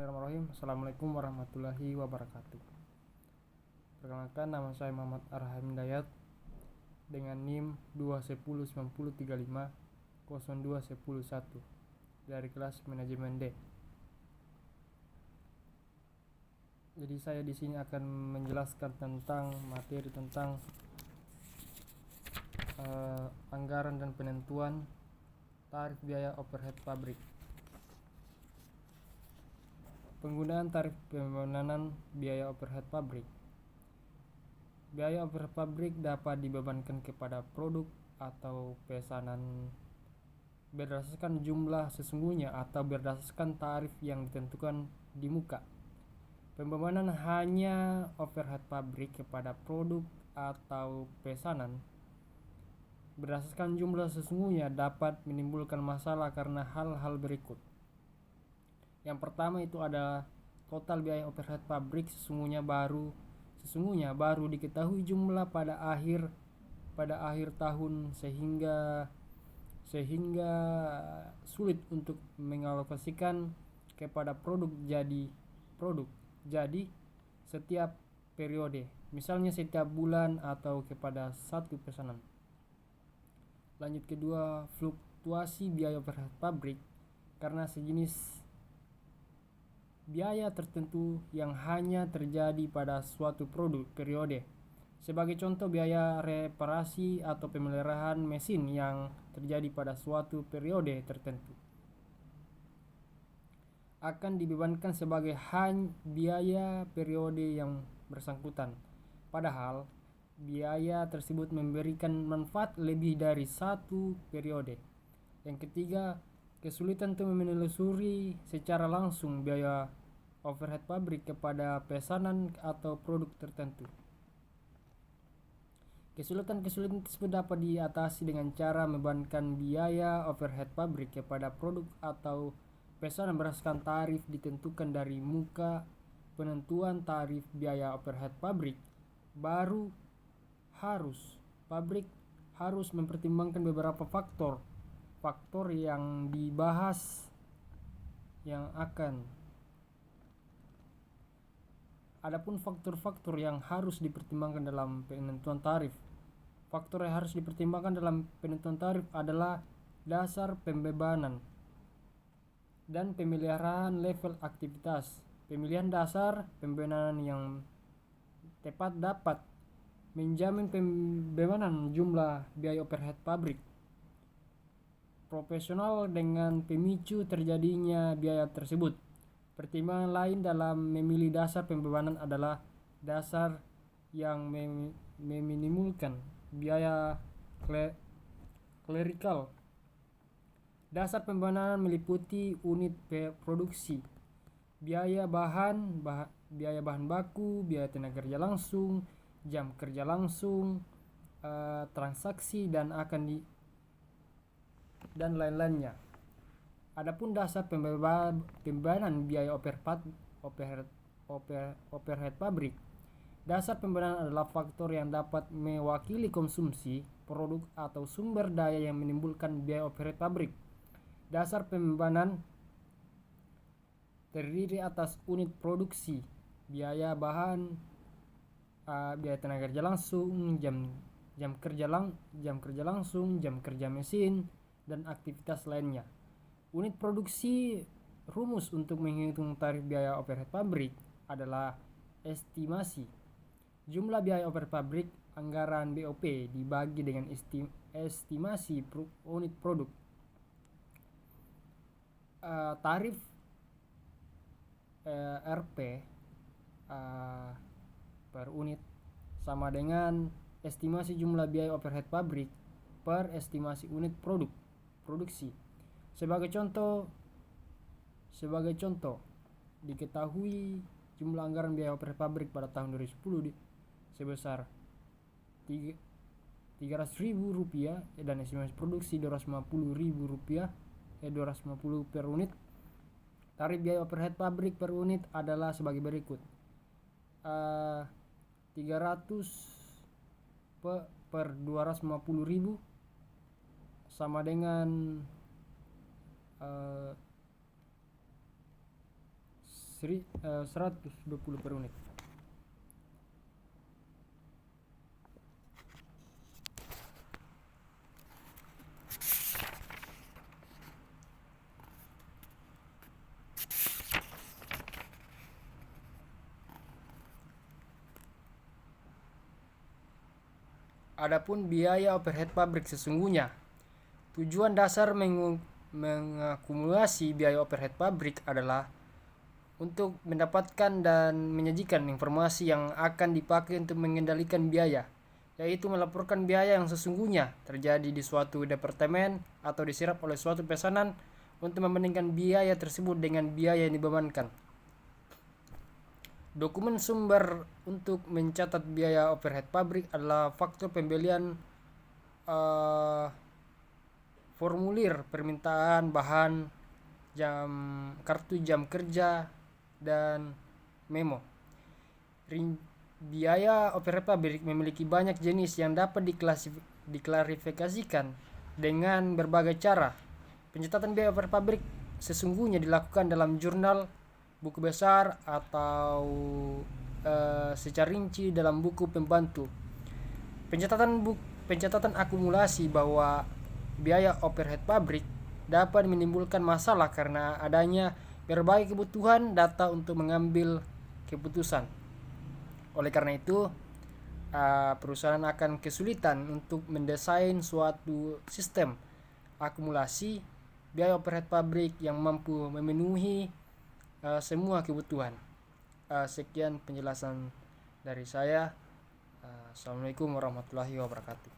Bismillahirrahmanirrahim. Assalamualaikum warahmatullahi wabarakatuh. Perkenalkan, nama saya Muhammad Arham Dayat dengan NIM 2109035021001 dari kelas manajemen D. Jadi saya di sini akan menjelaskan tentang materi tentang anggaran dan penentuan tarif biaya overhead pabrik. Penggunaan tarif pembebanan biaya overhead pabrik. Biaya overhead pabrik dapat dibebankan kepada produk atau pesanan berdasarkan jumlah sesungguhnya atau berdasarkan tarif yang ditentukan di muka. Pembebanan hanya overhead pabrik kepada produk atau pesanan berdasarkan jumlah sesungguhnya dapat menimbulkan masalah karena hal-hal berikut. Yang pertama itu ada total biaya overhead pabrik sesungguhnya baru diketahui jumlah pada akhir tahun sehingga sulit untuk mengalokasikan kepada produk jadi setiap periode, misalnya setiap bulan atau kepada satu pesanan. Lanjut kedua, fluktuasi biaya overhead pabrik karena sejenis biaya tertentu yang hanya terjadi pada suatu periode. Sebagai contoh, biaya reparasi atau pemeliharaan mesin yang terjadi pada suatu periode tertentu akan dibebankan sebagai biaya periode yang bersangkutan. Padahal biaya tersebut memberikan manfaat lebih dari satu periode. Yang ketiga, kesulitan untuk menelusuri secara langsung biaya overhead pabrik kepada pesanan atau produk tertentu. Kesulitan tersebut dapat diatasi dengan cara membebankan biaya overhead pabrik kepada produk atau pesanan berdasarkan tarif ditentukan dari muka. Penentuan tarif biaya overhead pabrik baru pabrik harus mempertimbangkan beberapa faktor yang dibahas Adapun faktor-faktor yang harus dipertimbangkan dalam penentuan tarif. Faktor yang harus dipertimbangkan dalam penentuan tarif adalah dasar pembebanan dan pemeliharaan level aktivitas. Pemilihan dasar pembebanan yang tepat dapat menjamin pembebanan jumlah biaya overhead pabrik profesional dengan pemicu terjadinya biaya tersebut. Pertimbangan lain dalam memilih dasar pembebanan adalah dasar yang meminimalkan biaya klerikal. Dasar pembebanan meliputi unit produksi, biaya bahan baku, biaya tenaga kerja langsung, jam kerja langsung, transaksi dan lain-lainnya. Adapun dasar pembebanan biaya overhead pabrik. Dasar pembebanan adalah faktor yang dapat mewakili konsumsi produk atau sumber daya yang menimbulkan biaya overhead pabrik. Dasar pembebanan terdiri atas unit produksi, biaya bahan, biaya tenaga kerja langsung, jam kerja langsung, jam kerja mesin, dan aktivitas lainnya. Unit produksi. Rumus untuk menghitung tarif biaya overhead pabrik adalah estimasi jumlah biaya overhead pabrik anggaran BOP dibagi dengan estimasi unit produk. Tarif RP per unit sama dengan estimasi jumlah biaya overhead pabrik per estimasi unit produksi. Sebagai contoh, diketahui jumlah anggaran biaya overhead pabrik pada tahun 2010 sebesar Rp300.000 dan estimasi produksi Rp250.000 per unit. Tarif biaya overhead pabrik per unit adalah sebagai berikut. 300 per 250.000 sama dengan 120 per unit. Adapun biaya overhead pabrik sesungguhnya, tujuan dasar mengakumulasi biaya overhead pabrik adalah untuk mendapatkan dan menyajikan informasi yang akan dipakai untuk mengendalikan biaya, yaitu melaporkan biaya yang sesungguhnya terjadi di suatu departemen atau diserap oleh suatu pesanan untuk membandingkan biaya tersebut dengan biaya yang dibebankan. Dokumen sumber untuk mencatat biaya overhead pabrik adalah faktur pembelian, formulir permintaan bahan, kartu jam kerja, dan memo. Biaya overhead pabrik memiliki banyak jenis yang dapat diklarifikasikan dengan berbagai cara. Pencatatan biaya overhead pabrik sesungguhnya dilakukan dalam jurnal, buku besar, atau secara rinci dalam buku pembantu. Pencatatan akumulasi bahwa biaya overhead pabrik dapat menimbulkan masalah karena adanya berbagai kebutuhan data untuk mengambil keputusan. Oleh karena itu, perusahaan akan kesulitan untuk mendesain suatu sistem akumulasi biaya overhead pabrik yang mampu memenuhi semua kebutuhan. Sekian penjelasan dari saya. Assalamualaikum warahmatullahi wabarakatuh.